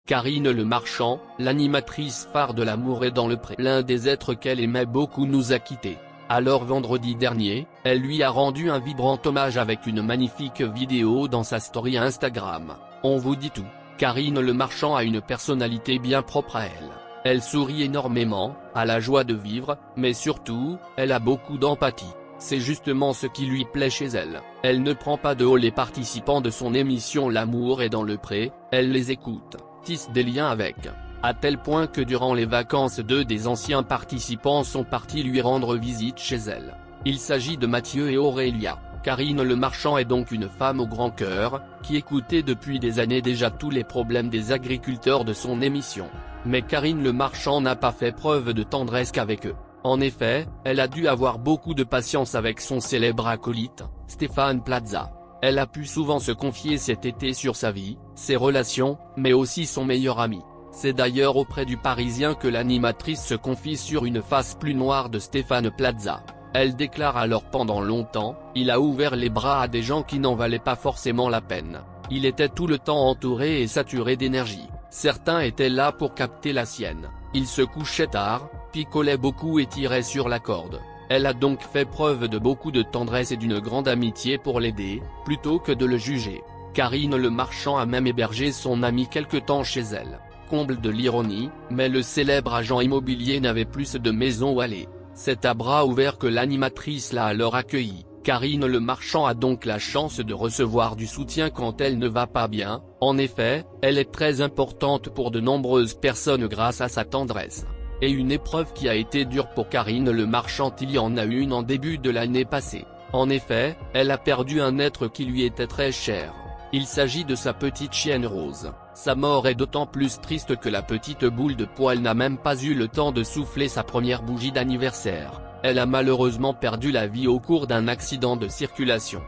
Karine Le Marchand, l'animatrice phare de L'amour est dans le pré, l'un des êtres qu'elle aimait beaucoup, nous a quittés. Alors vendredi dernier, elle lui a rendu un vibrant hommage avec une magnifique vidéo dans sa story Instagram. On vous dit tout. Karine Le Marchand a une personnalité bien propre à elle. Elle sourit énormément, a la joie de vivre, mais surtout, elle a beaucoup d'empathie. C'est justement ce qui lui plaît chez elle. Elle ne prend pas de haut les participants de son émission L'amour est dans le pré, elle les écoute, tisse des liens avec. À tel point que durant les vacances, deux des anciens participants sont partis lui rendre visite chez elle. Il s'agit de Mathieu et Aurélia. Karine Le Marchand est donc une femme au grand cœur, qui écoutait depuis des années déjà tous les problèmes des agriculteurs de son émission. Mais Karine Le Marchand n'a pas fait preuve de tendresse qu'avec eux. En effet, elle a dû avoir beaucoup de patience avec son célèbre acolyte, Stéphane Plaza. Elle a pu souvent se confier cet été sur sa vie, ses relations, mais aussi son meilleur ami. C'est d'ailleurs auprès du Parisien que l'animatrice se confie sur une face plus noire de Stéphane Plaza. Elle déclare alors: pendant longtemps, il a ouvert les bras à des gens qui n'en valaient pas forcément la peine. Il était tout le temps entouré et saturé d'énergie. Certains étaient là pour capter la sienne. Il se couchait tard, picolait beaucoup et tirait sur la corde. Elle a donc fait preuve de beaucoup de tendresse et d'une grande amitié pour l'aider, plutôt que de le juger. Karine Le Marchand a même hébergé son ami quelque temps chez elle. Comble de l'ironie, mais le célèbre agent immobilier n'avait plus de maison où aller. C'est à bras ouverts que l'animatrice l'a alors accueilli. Karine Le Marchand a donc la chance de recevoir du soutien quand elle ne va pas bien. En effet, elle est très importante pour de nombreuses personnes grâce à sa tendresse. Et une épreuve qui a été dure pour Karine Le Marchand, il y en a une en début de l'année passée. En effet, elle a perdu un être qui lui était très cher. Il s'agit de sa petite chienne Rose. Sa mort est d'autant plus triste que la petite boule de poil n'a même pas eu le temps de souffler sa première bougie d'anniversaire. Elle a malheureusement perdu la vie au cours d'un accident de circulation.